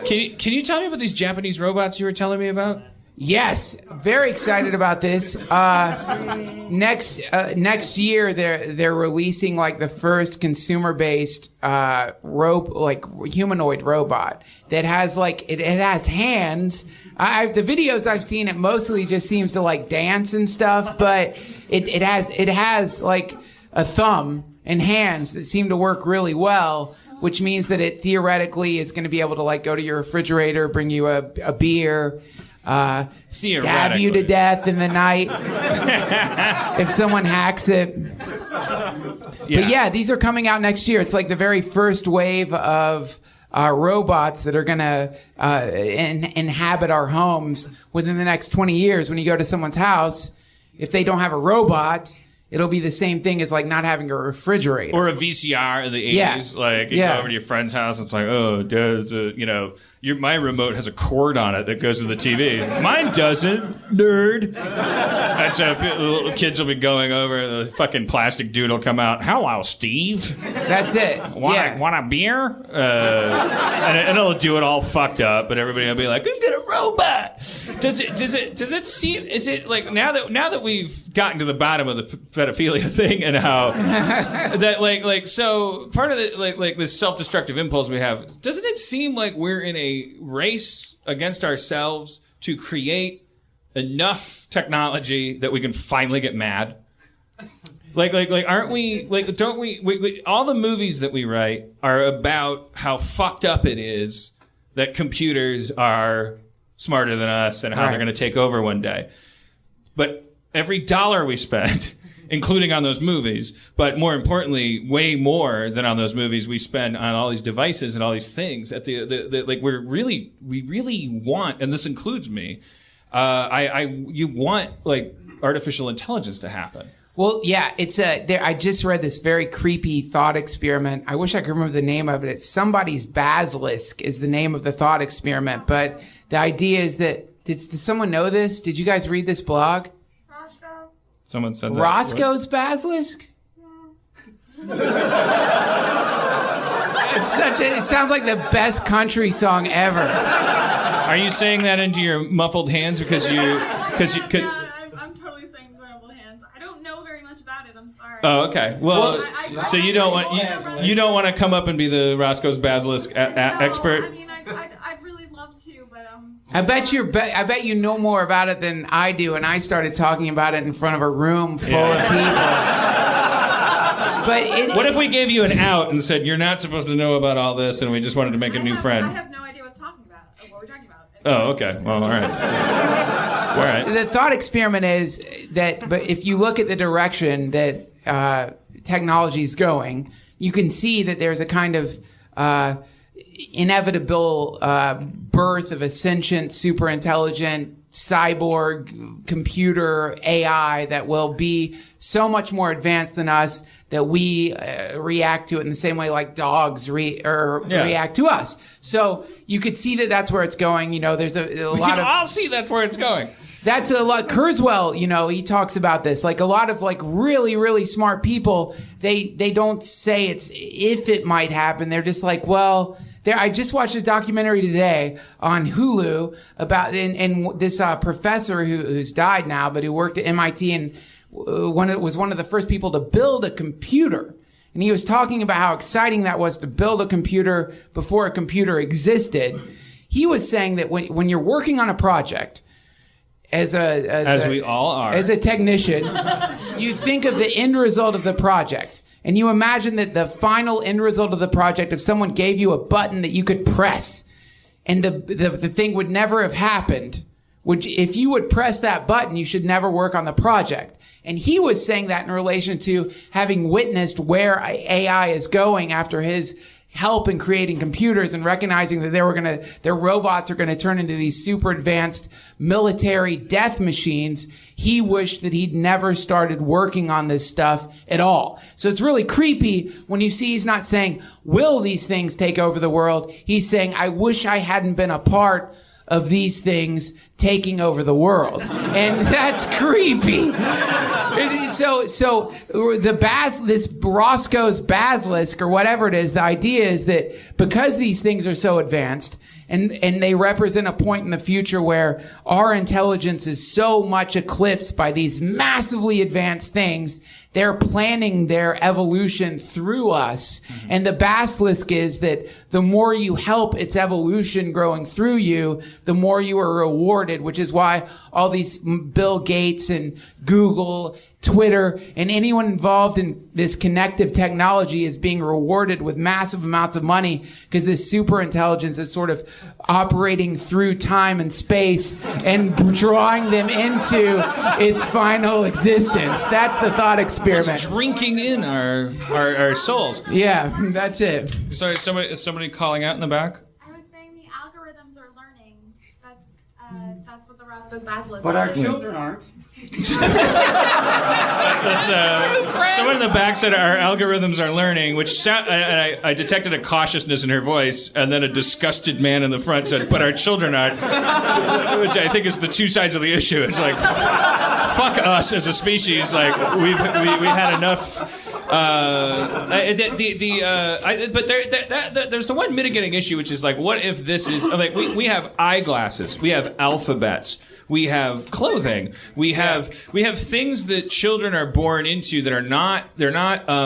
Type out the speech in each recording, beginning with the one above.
Can you tell me about these Japanese robots you were telling me about? Yes, very excited about this. Next year, they're releasing like the first consumer-based humanoid robot that has it has hands. The videos I've seen, it mostly just seems to like dance and stuff, but it has like a thumb and hands that seem to work really well, which means that it theoretically is going to be able to like go to your refrigerator, bring you a beer. Stab you to death in the night if someone hacks it. But yeah, these are coming out next year. It's like the very first wave of robots that are going to inhabit our homes within the next 20 years. When you go to someone's house, if they don't have a robot, it'll be the same thing as like not having a refrigerator or a VCR in the 80s. Like you go over to your friend's house, it's like, oh, my remote has a cord on it that goes to the TV. Mine doesn't, nerd. And so little kids will be going over, the fucking plastic dude will come out. Hello, Steve. That's it. Want a beer? And it'll do it all fucked up, but everybody will be like, "We've got a robot." Does it seem? Is it like now that we've gotten to the bottom of the pedophilia thing and how that so part of it like this self-destructive impulse we have, doesn't it seem like we're in a race against ourselves to create enough technology that we can finally get mad? Aren't we don't we all the movies that we write are about how fucked up it is that computers are smarter than us and how they're going to take over one day. But every dollar we spend, including on those movies, but more importantly, way more than on those movies, we spend on all these devices and all these things. At we really want, and this includes me. You want like artificial intelligence to happen. Well, yeah, it's I just read this very creepy thought experiment. I wish I could remember the name of it. It's somebody's Basilisk is the name of the thought experiment. But the idea is that did someone know this? Did you guys read this blog? Roscoe. Someone said that. Roscoe's Basilisk? It sounds like the best country song ever. Are you saying that into your muffled hands because you could? I'm totally saying muffled hands. I don't know very much about it. I'm sorry. Oh, okay. Well, so you don't want to come up and be the Roscoe's Basilisk expert? I mean, I'd really love to, but I bet you know more about it than I do, and I started talking about it in front of a room full of people. But what if we gave you an out and said you're not supposed to know about all this, and we just wanted to make a new friend? I have no idea what we're talking about. Oh, okay. Well, all right. All right. The thought experiment is that, but if you look at the direction that technology is going, you can see that there's a kind of inevitable birth of a sentient, super intelligent cyborg computer AI that will be so much more advanced than us that we react to it in the same way like dogs react to us. So you could see that that's where it's going. You know, there's a lot of... I'll see that's where it's going. That's a lot. Kurzweil, you know, he talks about this. Like a lot of like really, really smart people, they don't say it's if it might happen. They're just like, well... I just watched a documentary today on Hulu about and this professor who's died now, but who worked at MIT and was one of the first people to build a computer. And he was talking about how exciting that was to build a computer before a computer existed. He was saying that when you're working on a project, as we all are, as a technician, you think of the end result of the project. And you imagine that the final end result of the project, if someone gave you a button that you could press, and the thing would never have happened, if you would press that button, you should never work on the project. And he was saying that in relation to having witnessed where AI is going after his help in creating computers and recognizing that their robots are gonna turn into these super advanced military death machines. He wished that he'd never started working on this stuff at all. So it's really creepy when you see he's not saying, will these things take over the world? He's saying, I wish I hadn't been a part of these things taking over the world. And that's creepy. So this Roscoe's Basilisk or whatever it is, the idea is that because these things are so advanced And they represent a point in the future where our intelligence is so much eclipsed by these massively advanced things. They're planning their evolution through us. Mm-hmm. And the basilisk is that the more you help its evolution growing through you, the more you are rewarded, which is why all these Bill Gates and Google, Twitter, and anyone involved in this connective technology is being rewarded with massive amounts of money because this super intelligence is sort of operating through time and space and drawing them into its final existence. That's the thought experiment. It's drinking in our souls. Yeah, that's it. Sorry, is somebody calling out in the back? I was saying the algorithms are learning. That's what the Roscoe's Basilisk But our is. children aren't. Someone in the back said our algorithms are learning, which I detected a cautiousness in her voice, and then a disgusted man in the front said, but our children aren't, which I think is the two sides of the issue. It's like, fuck us as a species. Like, we had enough. But there's the one mitigating issue, which is like, what if this is like we have eyeglasses, we have alphabets, we have clothing, we have things that children are born into that are not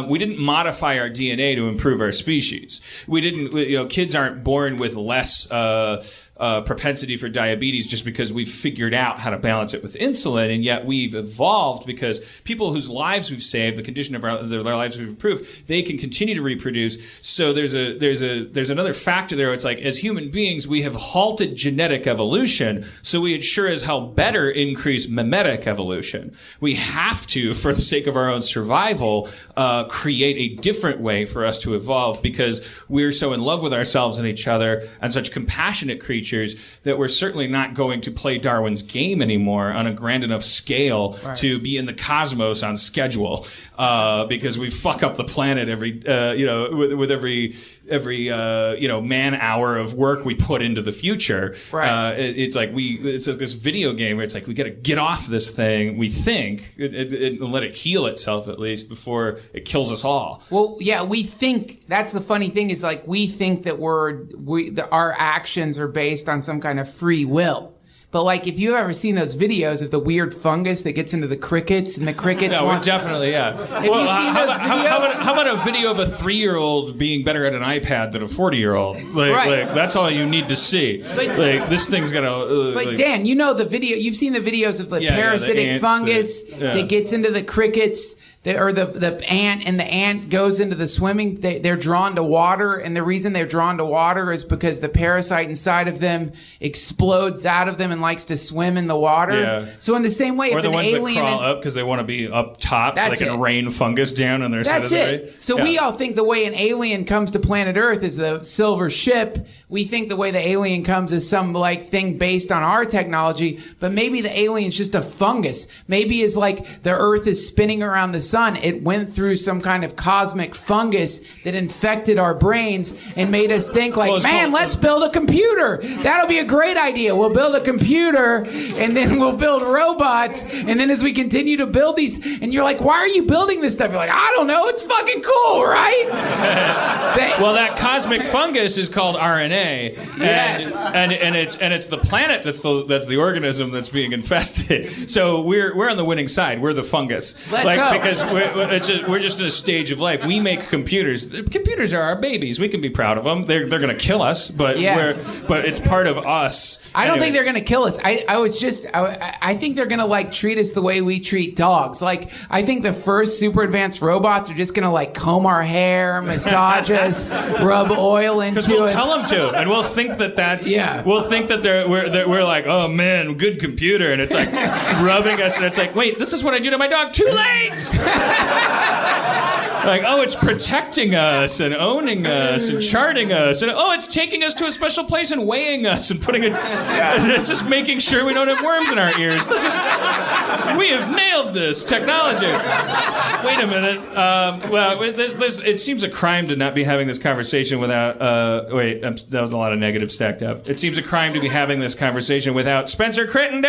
we didn't modify our DNA to improve our species. We didn't, kids aren't born with less propensity for diabetes just because we've figured out how to balance it with insulin, and yet we've evolved because people whose lives we've saved, the condition of their lives we've improved, they can continue to reproduce. So there's another factor there. It's like, as human beings, we have halted genetic evolution, so we ensure as hell better increase memetic evolution. We have to, for the sake of our own survival, create a different way for us to evolve because we're so in love with ourselves and each other and such compassionate creatures that we're certainly not going to play Darwin's game anymore on a grand enough scale to be in the cosmos on schedule, because we fuck up the planet every with every man hour of work we put into the future. It's like it's like this video game where it's like we got to get off this thing, we think, and let it heal itself at least before it kills us all. Well, yeah, we think. That's the funny thing is, like, we think that our actions are based on some kind of free will. But, like, if you've ever seen those videos of the weird fungus that gets into the crickets and the crickets... Yeah, we're definitely, yeah. Have you seen those videos? How about a video of a 3-year-old being better at an iPad than a 40-year-old? Like, that's all you need to see. But, this thing's gonna... But, Dan, you know the video... You've seen the videos of the parasitic the fungus that gets into the crickets... Or the ant, and the ant goes into the swimming. They're drawn to water, and the reason they're drawn to water is because the parasite inside of them explodes out of them and likes to swim in the water. Yeah. So in the same way, or if the an ones alien that crawl up because they want to be up top, so they can rain fungus down on their That's it. So we all think the way an alien comes to planet Earth is the silver ship. We think the way the alien comes is some like thing based on our technology, but maybe the alien's just a fungus. Maybe it's like the Earth is spinning around the sun. It went through some kind of cosmic fungus that infected our brains and made us think like, let's build a computer. That'll be a great idea. We'll build a computer and then we'll build robots. And then as we continue to build these, and you're like, why are you building this stuff? You're like, I don't know. It's fucking cool, right? Well, that cosmic fungus is called RNA. Yes. And it's the planet that's the organism that's being infested. So we're on the winning side. We're the fungus. Let's go. Because we're just in a stage of life. We make computers. Computers are our babies. We can be proud of them. They're going to kill us, but it's part of us. I don't think they're going to kill us. I think they're going to like treat us the way we treat dogs. Like, I think the first super advanced robots are just going to like comb our hair, massage us, rub oil into us. Because we'll tell them to, and we'll think that we'll think that we're like, oh man, good computer, and it's like rubbing us, and it's like, wait, this is what I do to my dog. Too late. Like, oh, it's protecting us and owning us and charting us, and it's taking us to a special place and weighing us and putting it. It's just making sure we don't have worms in our ears. We have nailed this technology. Wait a minute. It seems a crime to not be having this conversation without. That was a lot of negative stacked up. It seems a crime to be having this conversation without Spencer Crittenden.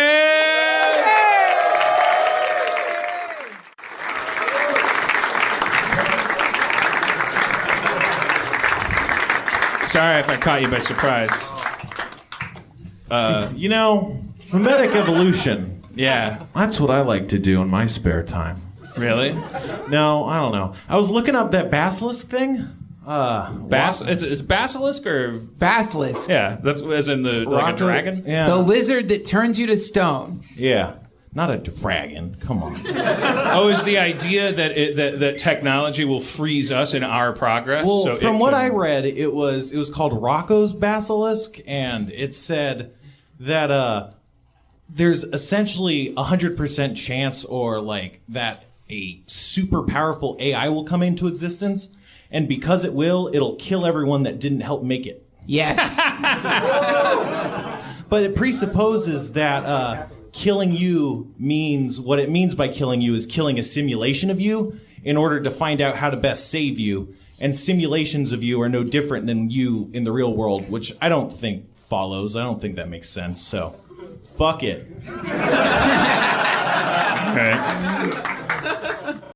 Sorry if I caught you by surprise. Memetic evolution. Yeah. That's what I like to do in my spare time. Really? No, I don't know. I was looking up that Basilisk thing. Is Basilisk or Basilisk. yeah? That's as in the like a dragon. Yeah. The lizard that turns you to stone. Yeah. Not a dragon. Come on. Oh, is the idea that that technology will freeze us in our progress? Well, so from what I read, it was called Roko's Basilisk, and it said that there's essentially 100% chance, or like that a super powerful AI will come into existence, and because it'll kill everyone that didn't help make it. Yes. But it presupposes that killing you means what it means by killing you is killing a simulation of you in order to find out how to best save you. And simulations of you are no different than you in the real world, which I don't think follows. I don't think that makes sense. So, fuck it. Okay.